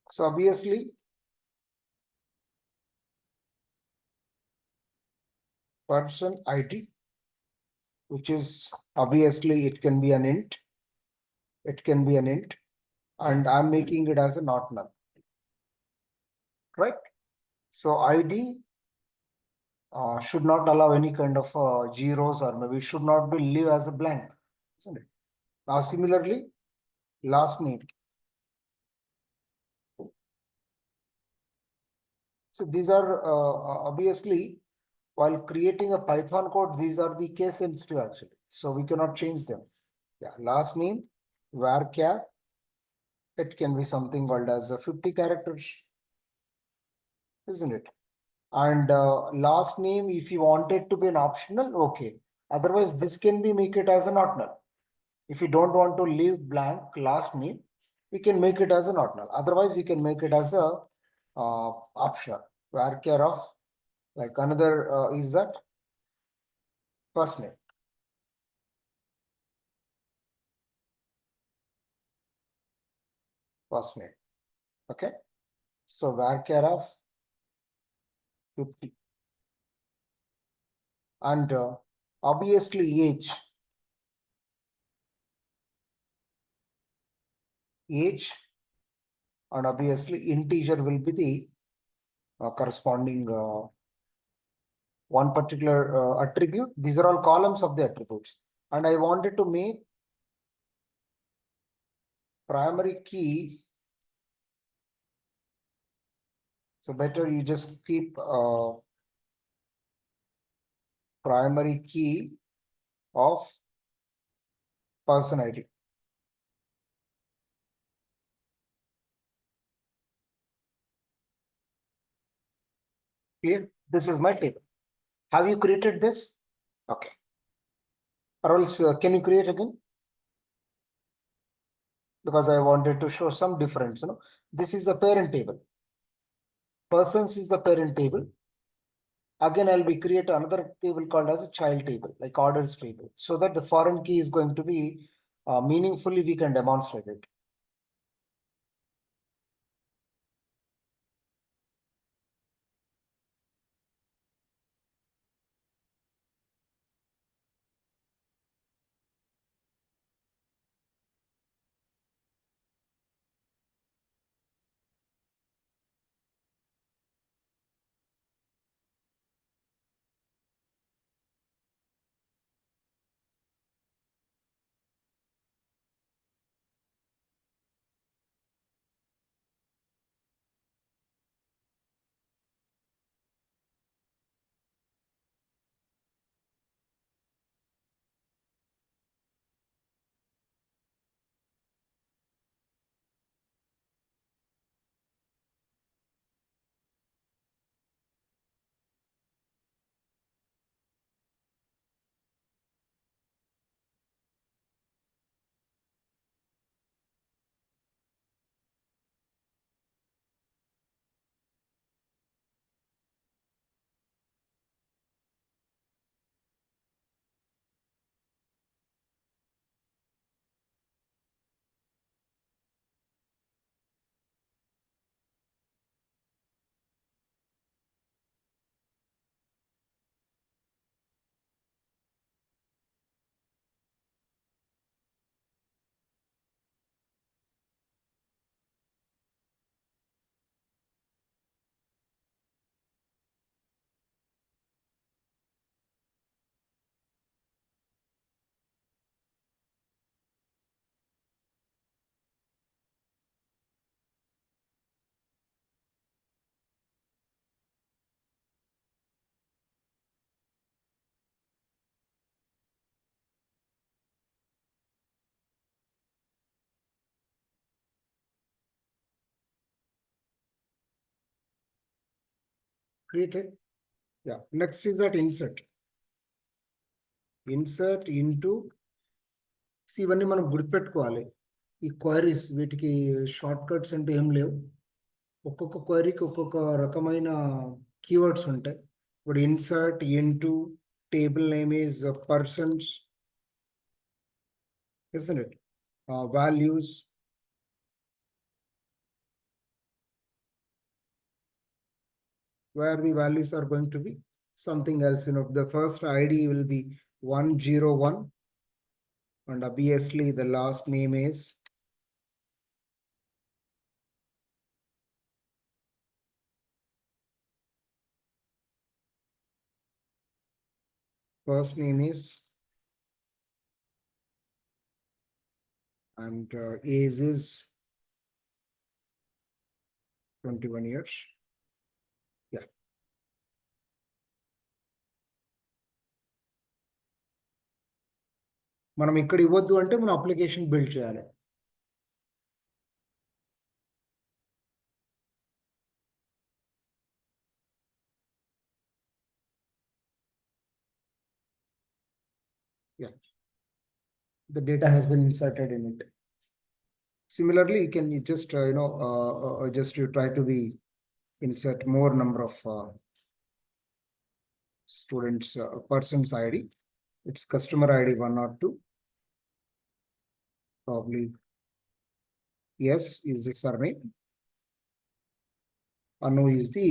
So obviously, person ID, which is obviously it can be an int. It can be an int, and I'm making it as a not null, right? So ID should not allow any kind of zeros, or maybe should not be leave as a blank, isn't it? Now similarly, last name. So these are obviously, while creating a Python code, these are the case sensitive actually. So we cannot change them. Yeah, last name, varchar, it can be something called as a 50 characters, isn't it? And last name, if you want it to be an optional, okay. Otherwise, this can be make it as a not null. If you don't want to leave blank last name, we can make it as a not null. Otherwise, you can make it as a optional. Varchar of, like another is that first name. First name. Okay. So varchar of 50. And obviously age, and obviously integer will be the corresponding one particular attribute. These are all columns of the attributes. And I wanted to make primary key. So better you just keep primary key of person ID. Clear? This is my table. Have you created this? Okay. Or else, can you create again? Because I wanted to show some difference. This is the parent table. Persons is the parent table. Again, I'll be create another table called as a child table, like orders table, so that the foreign key is going to be meaningfully we can demonstrate it. Created. Yeah. Next is that insert. Insert into. See, ఇవన్నీ మనం గుర్తుపెట్టుకోవాలి. ఈ queries వీటికి short cuts అంటే ఏం లేవు. ఒక్కొక్క క్వైరీకి ఒక్కొక్క రకమైన కీవర్డ్స్ ఉంటాయి. ఇప్పుడు insert into table name is persons, isn't it? Values, where the values are going to be something else. The first ID will be 101, and obviously the last name is first name is, and age is 21 years. Yeah. మనం ఇక్కడ ఇవ్వద్దు అంటే మనం application build చేయాలి. Yeah. The data has been inserted in it. Similarly, you can just just you try to be insert more number of students person's ID. It's customer ID 1 or 2. Probably yes is the surname. Anu is the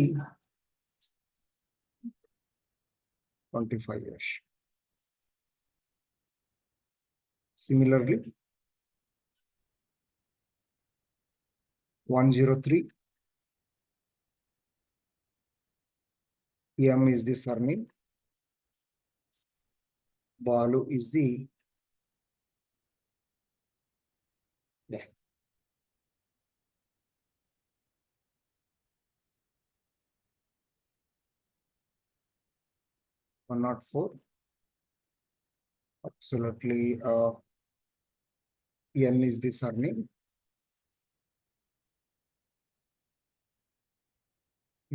25 years. Similarly, 103 M is the surname. Balu is the yeah. One not 4. Absolutely. N is the surname.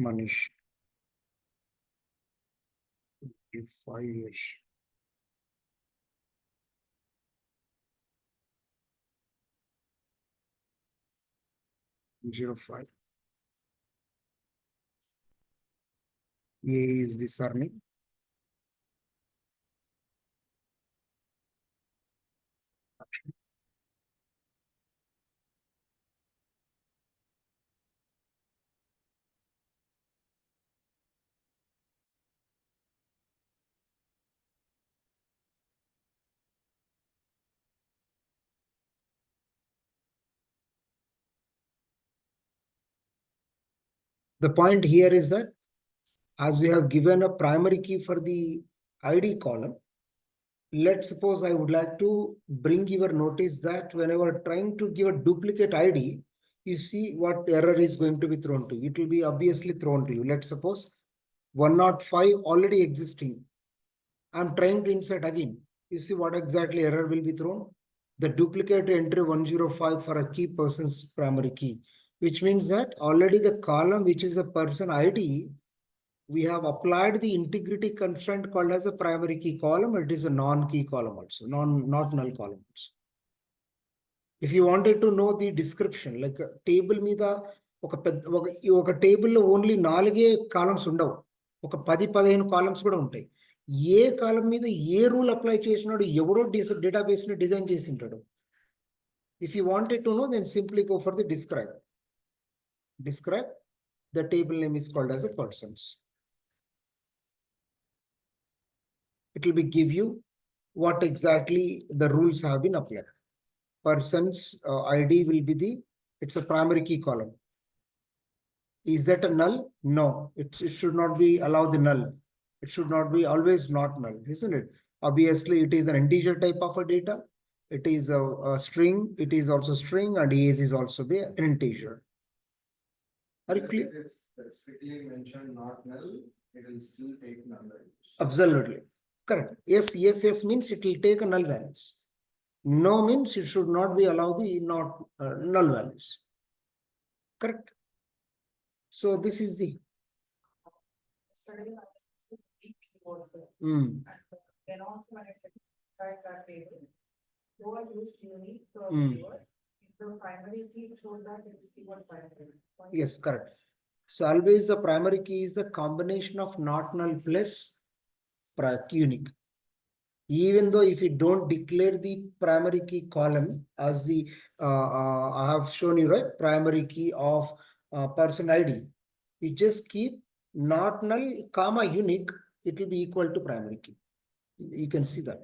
Manish. 5 years. Zero 5. A is the surname. The point here is that as you have given a primary key for the ID column, let's suppose I would like to bring your notice that whenever trying to give a duplicate ID, you see what error is going to be thrown to you. It will be obviously thrown to you. Let's suppose 105 already existing. I'm trying to insert again. You see what exactly error will be thrown? The duplicate entry 105 for a key person's primary key, which means that already the column which is a person ID, we have applied the integrity constraint called as a primary key column. It is a non-key column also, not null column also. If you wanted to know the description, like a table మీద ఒక table లో only 4 columns ఉండవు, ఒక 10-15 columns కూడా ఉంటాయి. ఏ కాలం మీద ఏ rule apply చేసినాడు ఎవడో డేటాబేస్ ని డిజైన్ చేసి ఉంటాడు. If you wanted to know, then simply go for the describe. Describe, the table name is called as a persons. It will be give you what exactly the rules have been applied. Person's ID will be it's a primary key column. Is that a null? No, it should not be allow the null. It should not be always not null, isn't it? Obviously, it is an integer type of a data. It is a string. It is also string, and age is also be an integer. Are you clear? If it's strictly mentioned not null, it will still take null values. Absolutely. Correct. Yes means it will take a null values. No means it should not be allowed the not null values. Correct. So this is the Then also when I describe that table, though I used unique keyword, the primary key showed that it is keyword primary. Yes, correct. So always the primary key is the combination of not null plus unique. Even though if you don't declare the primary key column as the I have shown you, right, primary key of person ID, you just keep not null, comma unique, it will be equal to primary key. You can see that.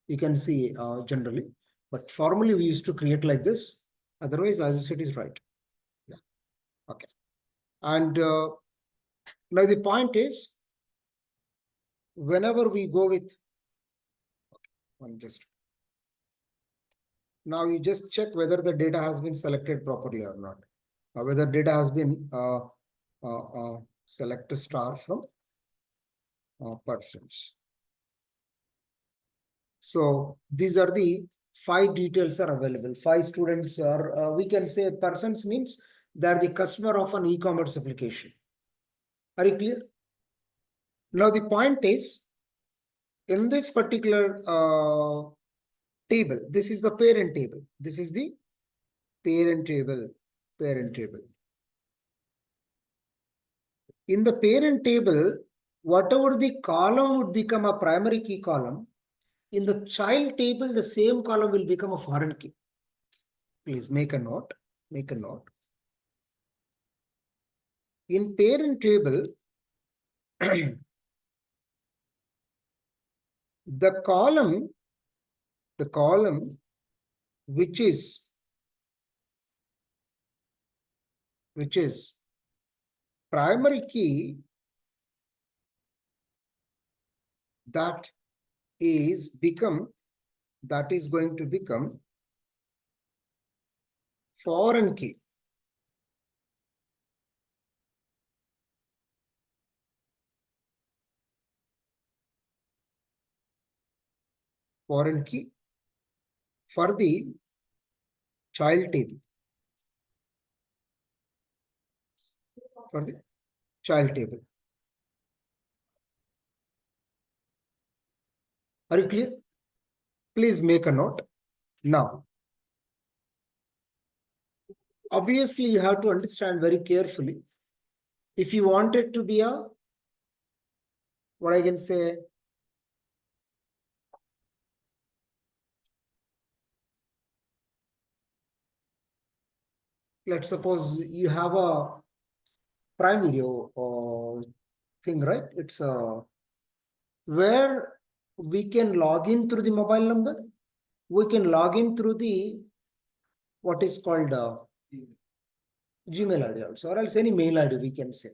You can see generally, but formally we used to create like this. Otherwise, as you said, is right. Yeah. Okay. And now the point is, whenever we go with, one just now you just check whether the data has been selected properly or not, whether data has been select a star from persons. So these are the 5 details are available. 5 students are, we can say persons means they are the customer of an e-commerce application. Are you clear? Now the point is, in this particular table, this is the parent table. This is the parent table. Parent table. In the parent table, whatever the column would become a primary key column, in the child table, the same column will become a foreign key. Please make a note. Make a note. In parent table, the column which is primary key, that is going to become foreign key. Foreign key for the child table. For the child table. Are you clear? Please make a note. Now, obviously, you have to understand very carefully. If you want it to be a, what I can say, let's suppose you have a Prime Video thing, right? It's a where we can log in through the mobile number. We can log in through the what is called Gmail ID also, or else any mail ID we can say.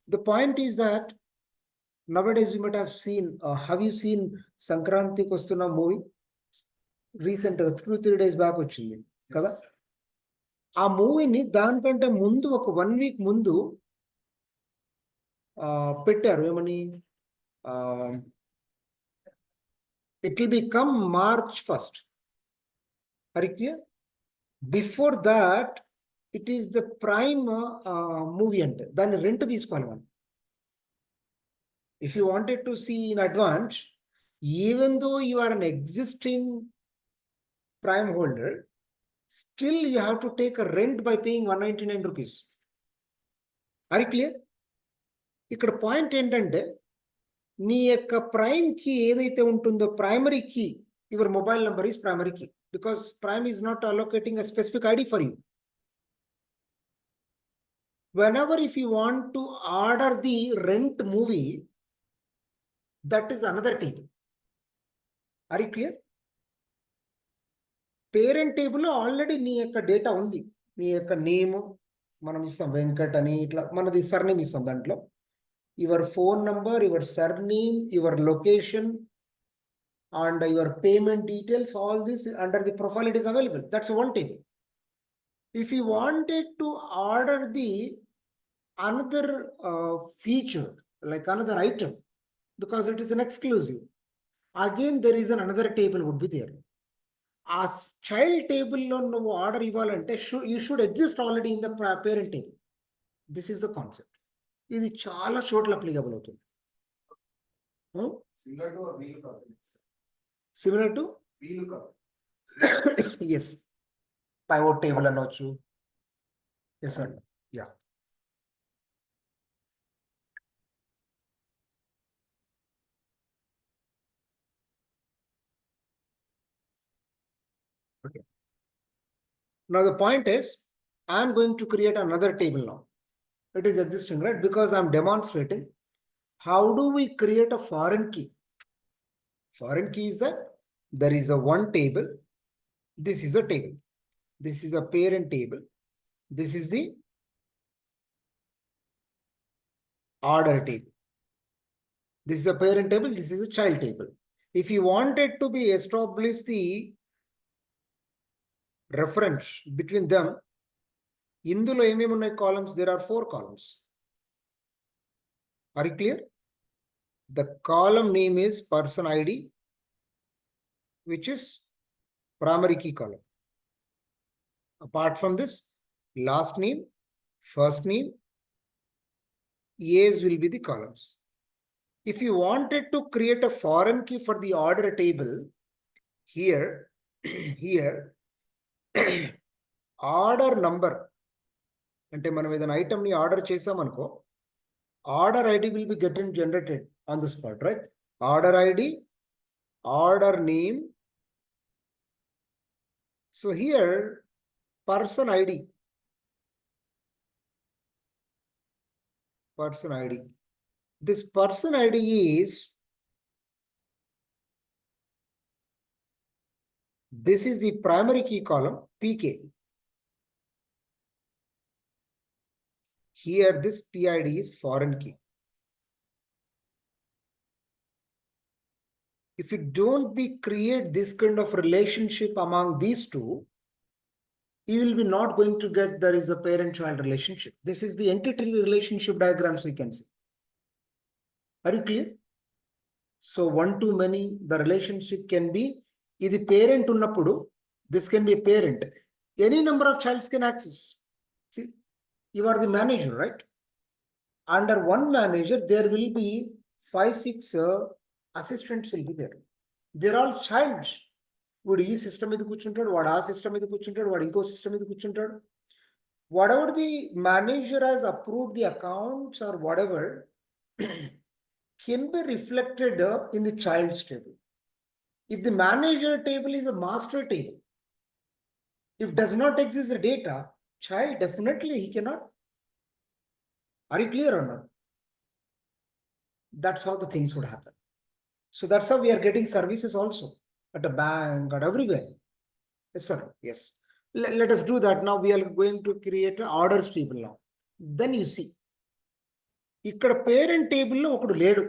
The point is that nowadays you might have seen, have you seen Sankranti Kostuna movie? Recent 2-3 days back వచ్చింది కదా. ఆ మూవీని దానికంటే ముందు ఒక 1 week ముందు పెట్టారు ఏమని, it will become March 1st. Are you clear? Before that, it is the prime movie అంటే దాన్ని రెంట్ తీసుకోవాలి మనం. If you wanted to see in advance, even though you are an existing prime holder, still you have to take a rent by paying 199 rupees. Are you clear? ఇక్కడ point ఏంటంటే, నీ యొక్క prime key ఏదైతే ఉంటుందో, primary key, your mobile number is primary key, because prime is not allocating a specific ID for you. Whenever if you want to order the rent movie, that is another table. Are you clear? Parent టేబుల్లో already నీ యొక్క data ఉంది. నీ యొక్క name మనం ఇస్తాం, వెంకట్ అని, ఇట్లా మనది సర్నేమ్ ఇస్తాం దాంట్లో. Your phone number, your surname, your location and your payment details, all this under the profile it is available. That's one table. If you wanted to order the another feature, like another item, because it is an exclusive, again there is another table would be there. ఆ child టేబుల్లో నువ్వు order ఇవ్వాలంటే you should exist already in the parent table. This is the concept. ఇది చాలా చోట్ల applicable అవుతుంది. Similar to yes, pivot table అనవచ్చు. Yes అండి, yeah. Okay. Now the point is, I am going to create another table now. It is existing, right? Because I'm demonstrating. How do we create a foreign key? Foreign key is that there is a one table. This is a table. This is a parent table. This is the order table. This is a parent table. This is a child table. If you wanted to be establish the reference between them, ఇందులో ఏమేమి ఉన్నాయి columns? There are 4 columns. Are you clear? The column name is person ID, which is primary key column. Apart from this, last name, first name, A's will be the columns. If you wanted to create a foreign key for the order table, here, here, order number, అంటే మనం ఏదైనా item ని order చేసామనుకో, order ID will be getting generated on the spot, right? Order ID, order name. So here, person ID, person ID. This person ID is, this is the primary key column, PK. Here, this PID is foreign key. If you don't be create this kind of relationship among these two, you will be not going to get there is a parent-child relationship. This is the entity relationship diagrams we can see. Are you clear? So one to many, the relationship can be, ఇది parent ఉన్నప్పుడు, this can be a parent. Any number of childs can access. See, you are the manager, right? Under one manager, there will be 5, 6 assistants will be there. They're all childs. వాడు ఈ system మీద కూర్చుంటాడు, వాడు ఆ system మీద కూర్చుంటాడు, వాడు ఇంకో సిస్టమ్ మీద కూర్చుంటాడు. Whatever the manager has approved the accounts or whatever can be reflected in the child's table. If the manager table is a master table, if does not exist the data, child definitely he cannot. Are you clear or not? That's how the things would happen. So that's how we are getting services also at a bank, at everywhere. Yes, sir. Yes. Let us do that. Now we are going to create an orders table now. Then you see, ఇక్కడ parent table లో ఒకడు లేడు.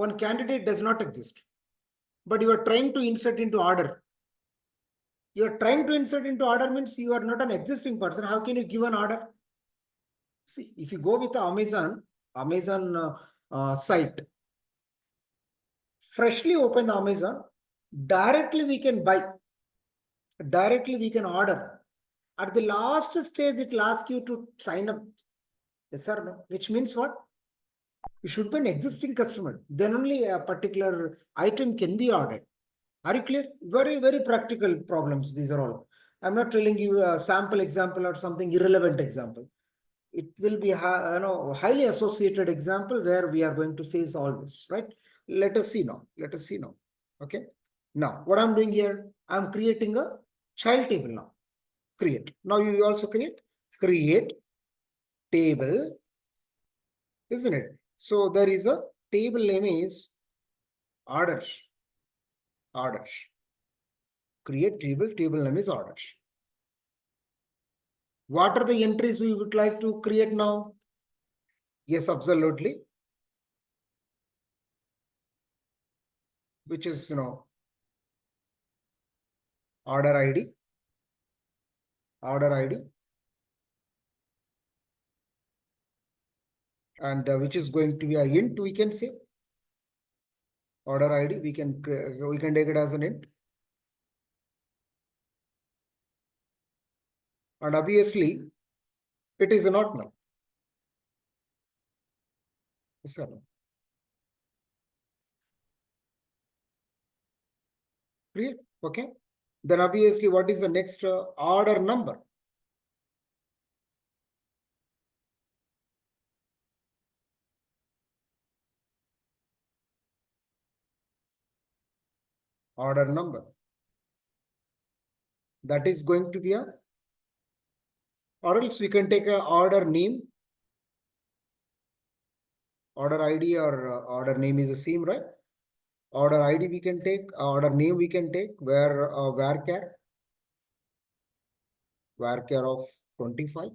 One candidate does not exist. But you are trying to insert into order. You are trying to insert into order means you are not an existing person. How can you give an order? See, if you go with the Amazon site, freshly open the Amazon, directly we can buy, directly we can order. At the last stage, it will ask you to sign up. Yes or no? Which means what? You should be an existing customer. Then only a particular item can be ordered. Are you clear? Very, very practical problems. These are all. I'm not telling you a sample example or something irrelevant example. It will be highly associated example where we are going to face all this, right? Let us see now. Let us see now. Okay. Now, what I'm doing here, I'm creating a child table now. Create. Now you also create table, isn't it? So there is a table name is orders. Orders. Create table name is orders. What are the entries we would like to create now? Yes, absolutely. Which is, order ID. Order ID. And which is going to be a int, we can say. Order ID, we can take it as an int. And obviously, it is not null. Yes, sir. Clear? Okay. Then obviously, what is the next order number? Order number. That is going to be a, or else we can take a order name. Order ID or order name is the same, right? Order ID we can take, order name we can take, where varchar of 25.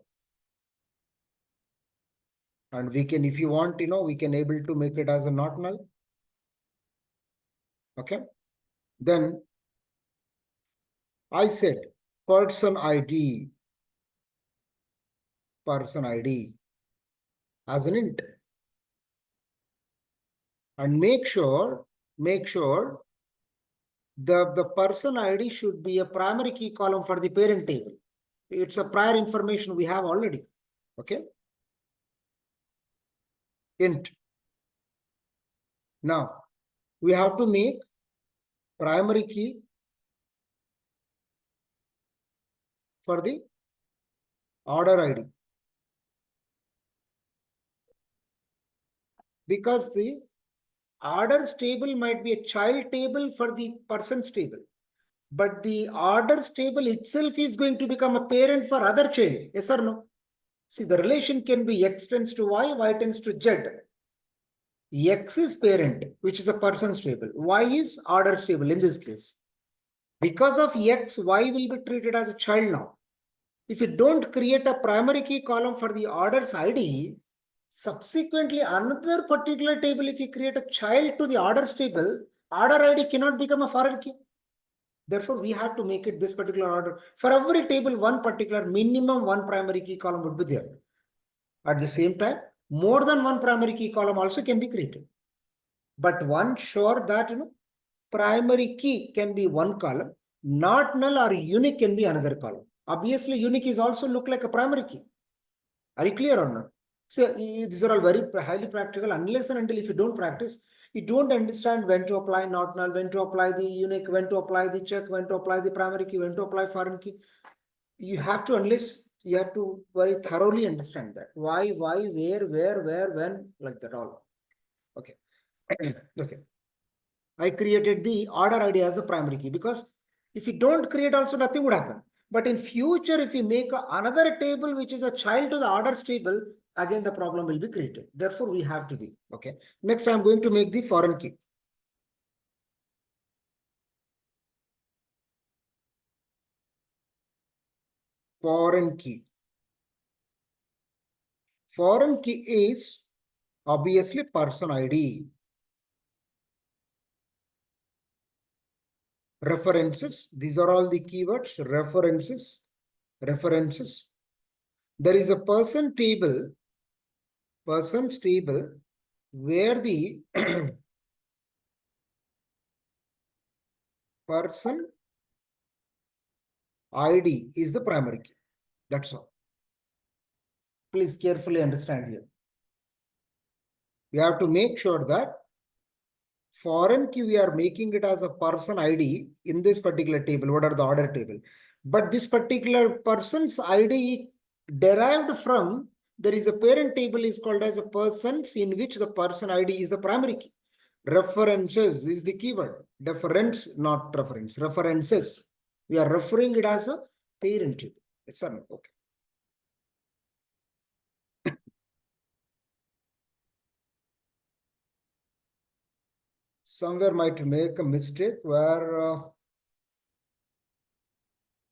And we can, if you want, we can able to make it as a not null. Okay. Then I said person ID as an int. And make sure the person ID should be a primary key column for the parent table. It's a prior information we have already. Okay. Int. Now we have to make primary key for the order ID, because the orders table might be a child table for the persons table, but the orders table itself is going to become a parent for other child. Yes or no? See, the relation can be X tends to Y tends to Z. X is parent, which is a person's table. Y is orders table in this case. Because of X, Y will be treated as a child now. If you don't create a primary key column for the orders ID, subsequently another particular table, if you create a child to the orders table, order ID cannot become a foreign key. Therefore, we have to make it this particular order. For every table, one particular minimum one primary key column would be there. At the same time, more than one primary key column also can be created. But one sure that primary key can be one column, not null or unique can be another column. Obviously, unique is also look like a primary key. Are you clear or not? So these are all very highly practical. Unless and until if you don't practice, you don't understand when to apply not null, when to apply the unique, when to apply the check, when to apply the primary key, when to apply foreign key. You have to, unless you have to very thoroughly understand that. Why, where, when, like that all. Okay. Okay. I created the order ID as a primary key, because if you don't create also nothing would happen. But in future, if you make another table which is a child to the orders table, again the problem will be created. Therefore, we have to be. Okay. Next, I'm going to make the foreign key. Foreign key. Foreign key is obviously person ID. References. These are all the keywords. References. There is a persons table where the person ID is the primary key. That's all. Please carefully understand here. We have to make sure that foreign key, we are making it as a person ID in this particular table. What are the order table? But this particular person's ID derived from, there is a parent table is called as a persons in which the person ID is the primary key. References is the keyword. Reference, not reference. References. We are referring it as a parent table. Yes or no? Okay. Somewhere might make a mistake where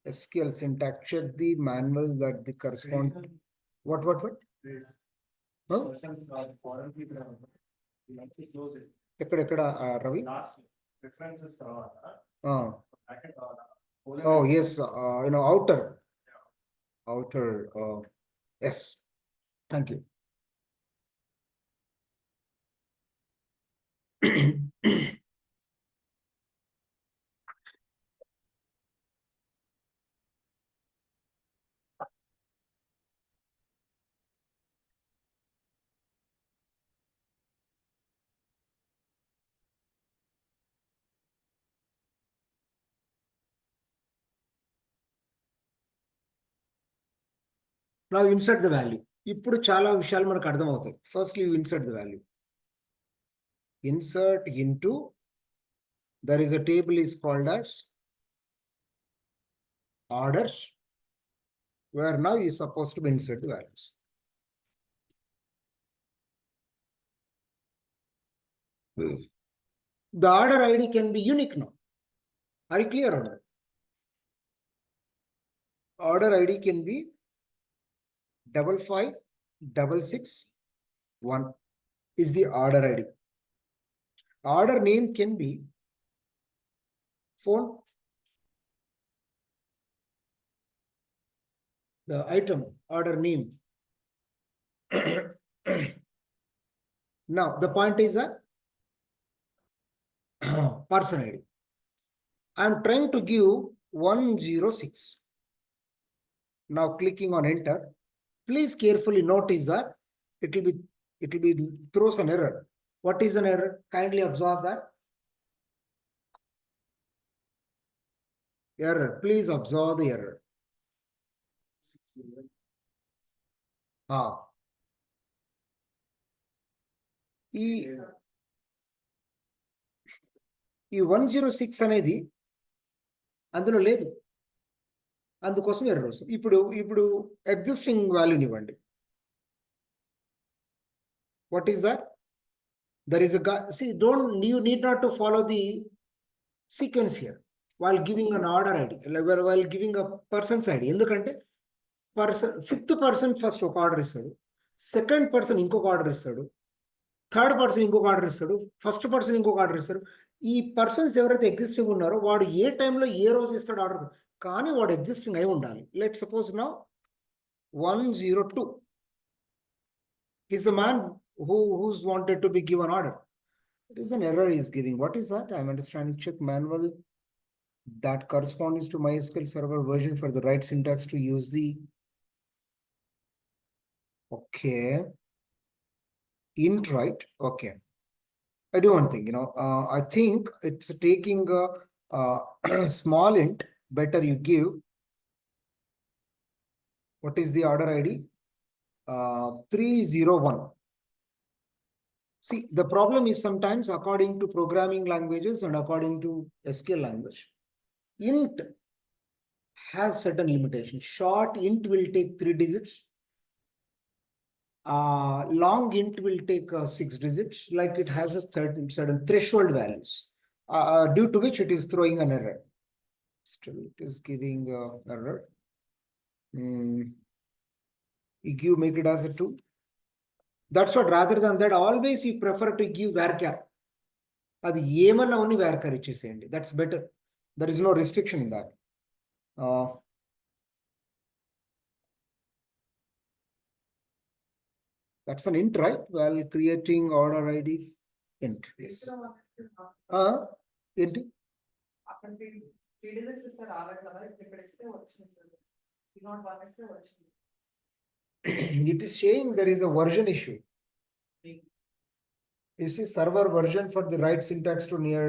SQL syntax, check the manual that the correspond. What? Huh? ఎక్కడ Ravi? Oh yes, outer yes, thank you. Now insert the value. ఇప్పుడు చాలా విషయాలు మనకు అర్థమవుతాయి. Firstly, you insert the value. Insert into, there is a table is called as orders, where now you are supposed to insert the values. The order ID can be unique now. Are you clear on that? Order ID can be 55661 is the order ID. Order name can be phone. The item order name. Now the point is that person ID. I am trying to give 106. Now clicking on enter. Please carefully notice that it will be throws an error. What is an error? Kindly observe that. Error. Please observe the error. ఈ 106 అనేది అందులో లేదు, అందుకోసం error వస్తుంది. ఇప్పుడు existing వాల్యూని ఇవ్వండి. What is that? There is you need not to follow the sequence here while giving an order ID, while giving a person's ID. ఎందుకంటే ఫిఫ్త్ పర్సన్ ఫస్ట్ ఒక ఆర్డర్ ఇస్తాడు, సెకండ్ పర్సన్ ఇంకొక order ఇస్తాడు, third person ఇంకొక order ఇస్తాడు, first person ఇంకొక order ఇస్తాడు. ఈ పర్సన్స్ ఎవరైతే ఎగ్జిస్టింగ్ ఉన్నారో వాడు ఏ టైంలో ఏ రోజు ఇస్తాడు ఆర్డర్, కానీ వాడు ఎగ్జిస్టింగ్ అయి ఉండాలి. Let suppose now 102 is the man who's wanted to be given order. There is an error he is giving. What is that? I'm understanding. Check manual that corresponds to MySQL server version for the right syntax to use the int, right? Okay. I do one thing, I think it's taking a small int. Better you give. What is the order ID? 301. See, the problem is sometimes according to programming languages and according to SQL language, int has certain limitations. Short int will take 3 digits. Long int will take 6 digits. Like it has a certain threshold values, due to which it is throwing an error. Still, it is giving error. You make it as a 2. That's what, rather than that, always you prefer to give varchar. అది ఏమన్నా ఉన్ని varchar ఇచ్చేసేయండి. That's better. There is no restriction in that. That's an int, right? While creating order ID int. Yes. ఏంటి? It is saying there is a version issue. You see, server version for the right syntax to near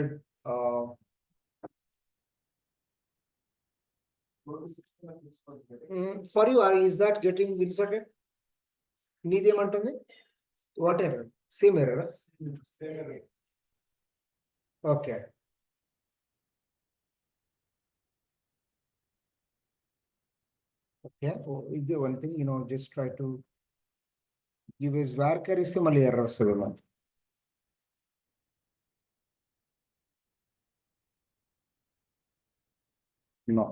for you, is that getting inserted? నీదేమంటుంది? What error? Same error? Okay. Okay. Is there one thing, just try to give as varchar ఇస్తే మళ్ళీ error వస్తుందేమో. No.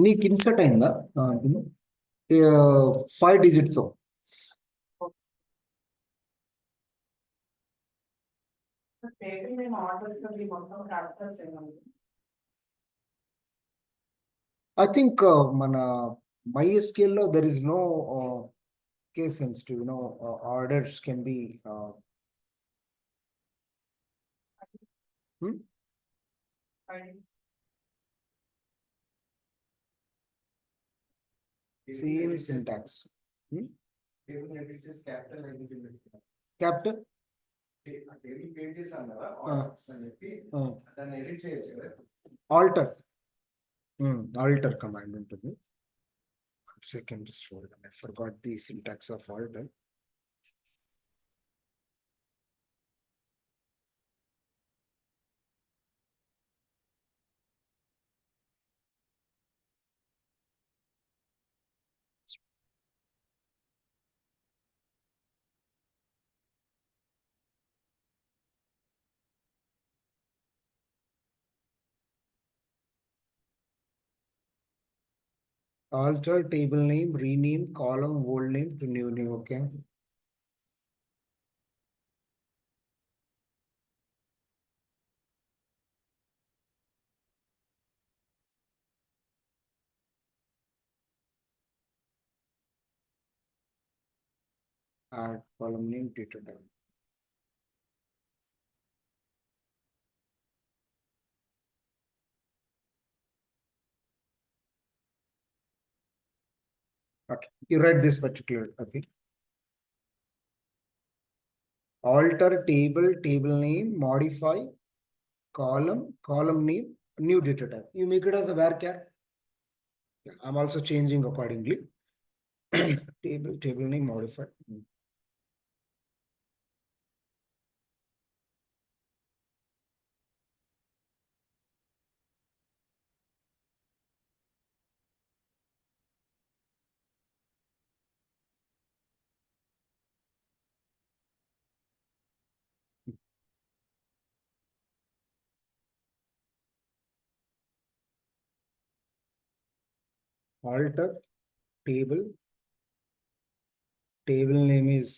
నీకు insert అయిందా? 5 digits. I think మన MySQL లో there is no case sensitive, orders can be same syntax. Capital alter alter command ఉంటుంది. Second, just hold on. I forgot the syntax of alter. Alter table name, rename column old name to new name. Okay. Add column name data type. Okay, you write this particular. Okay. Alter table name, modify column name, new data type. You make it as a varchar. Yeah, I'm also changing accordingly. table name, modify. Alter table name is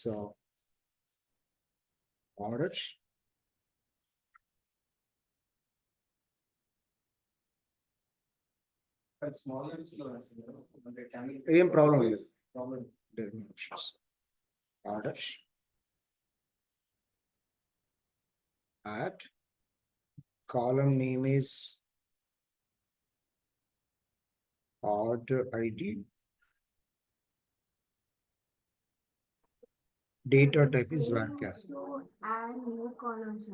orders. Same problem is orders. Add column name is order ID. Data type is varchar. Add new columns.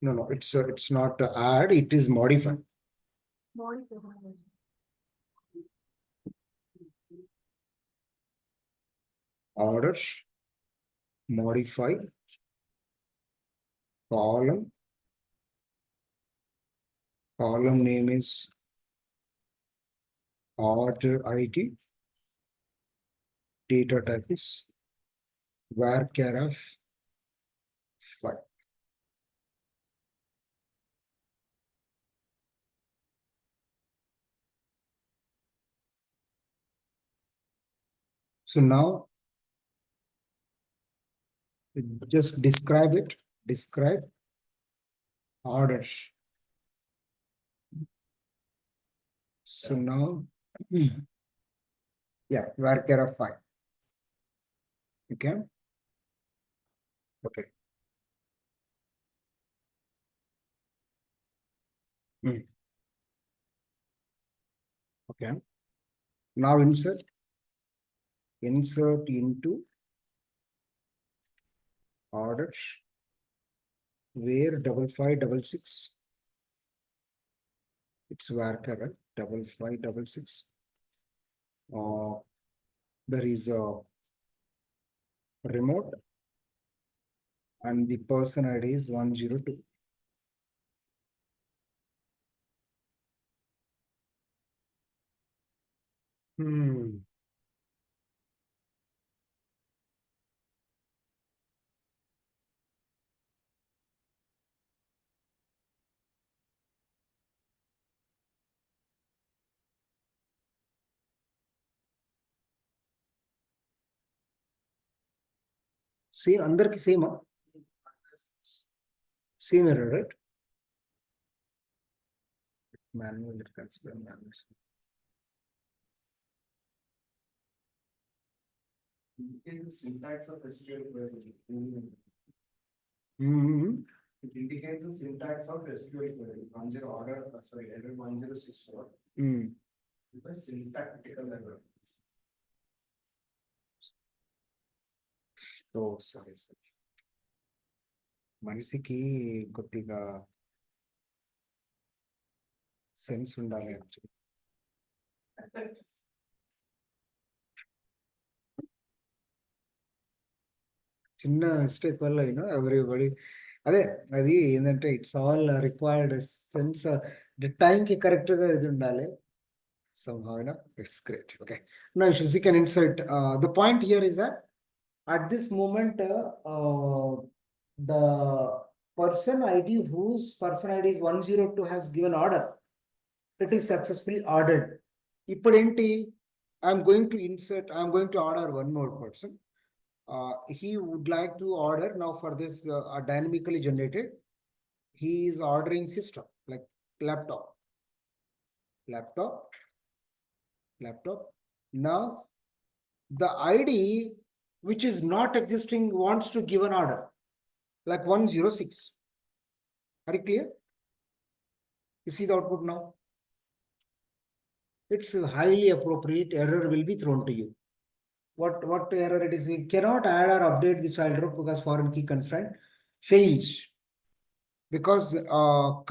No, it's not add, it is modify. Orders, modify, column name is order ID. Data type is varchar of 5. So now just describe it. Describe orders. So now, yeah, varchar of 5. Okay. Okay. Okay. Now insert into orders where 5566. It's varchar, right? 5566. There is a remote and the person ID is 102. Same, అందరికి same, same error, right? Manual, manual. In the syntax of SQL query. It indicates the syntax of SQL query. 10 order, sorry, error 1064. It's a syntactical error. Oh, sorry. మనిషికి కొద్దిగా sense ఉండాలి actually. చిన్న mistake వల్ల everybody అదే అది ఏంటంటే it's all required sense టైంకి కరెక్ట్గా ఇది ఉండాలి. Somehow, it's great. Okay. Now, you can insert. The point here is that at this moment, the person ID whose person ID is 102 has given order. It is successfully ordered. ఇప్పుడేంటి, I'm going to insert, I'm going to order one more person. He would like to order now for this dynamically generated. He is ordering system like laptop. Now the ID which is not existing wants to give an order like 106. Are you clear? You see the output now? It's highly appropriate. Error will be thrown to you. What error it is? You cannot add or update the child group because foreign key constraint fails. Because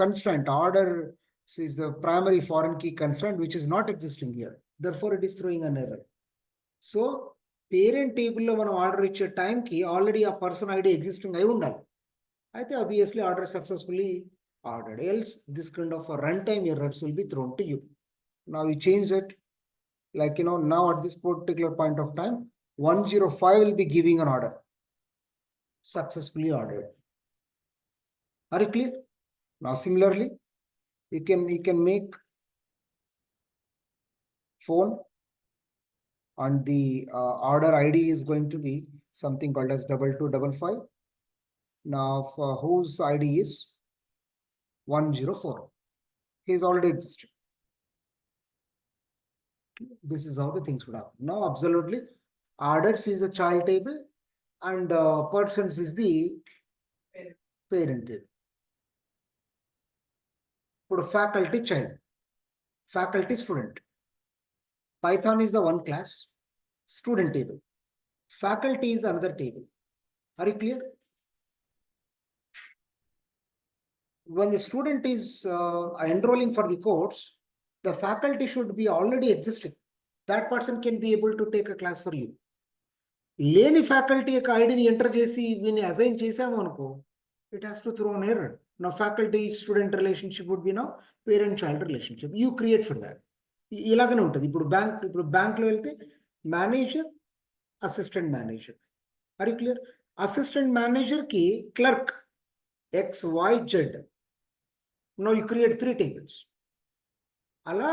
constraint order is the primary foreign key constraint which is not existing here. Therefore, it is throwing an error. So, parent table లో మనం order ఇచ్చే టైంకి already ఆ person ID existing అయి ఉండాలి. అయితే obviously order successfully ordered. Else, this kind of a runtime errors will be thrown to you. Now you change it. Like, now at this particular point of time, 105 will be giving an order. Successfully ordered. Are you clear? Now, similarly, you can make phone and the order ID is going to be something called as 2255. Now, for whose ID is 104. He is already existing. This is how the things would happen. Now, absolutely, orders is a child table and persons is the parent table. Put a faculty child, faculty student. Python is the one class, student table. Faculty is another table. Are you clear? When the student is enrolling for the course, the faculty should be already existing. That person can be able to take a class for you. లేని faculty యొక్క ఐడిని enter చేసి వీని assign చేసాము అనుకో, it has to throw an error. నా faculty student relationship would be now parent child relationship. You create for that. ఇలాగనే ఉంటుంది. ఇప్పుడు బ్యాంక్లో వెళ్తే manager, assistant manager. Are you clear? Assistant మేనేజర్కి clerk XYZ. Now you create 3 tables. అలా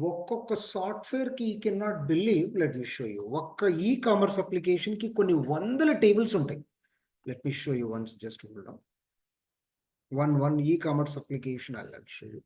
ఒక్కొక్క సాఫ్ట్వేర్కి you can not believe. Let me show you. ఒక్క ఈ-కామర్స్ అప్లికేషన్కి కొన్ని వందల టేబుల్స్ ఉంటాయి. Let me show you once. Just hold on. One e-commerce application I'll show you.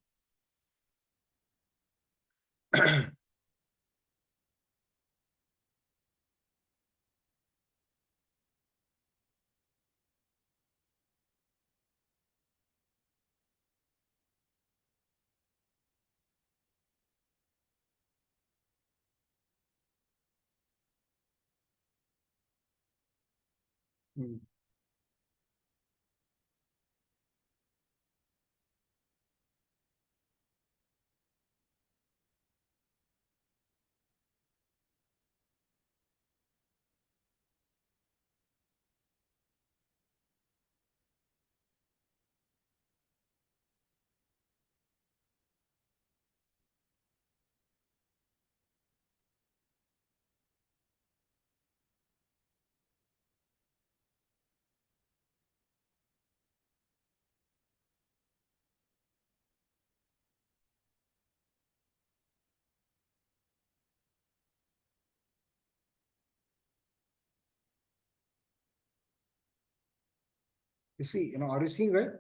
You see, are you seeing, right?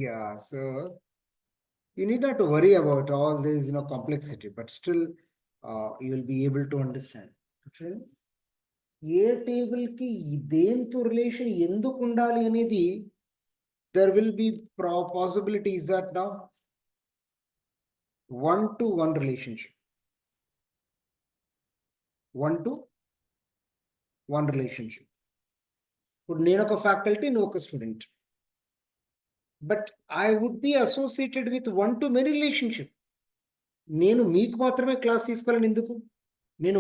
Yeah, so you need not to worry about all this, complexity, but still you will be able to understand. Okay? ఏ టేబుల్కి దేంతో relation ఎందుకు ఉండాలి అనేది, there will be possibilities that now 1-to-1 relationship. 1-to-1 relationship. ఇప్పుడు నేను ఒక faculty, నువ్వు ఒక student. But I would be associated with 1-to-many relationship. నేను మీకు మాత్రమే క్లాస్ తీసుకోవాలని ఎందుకు?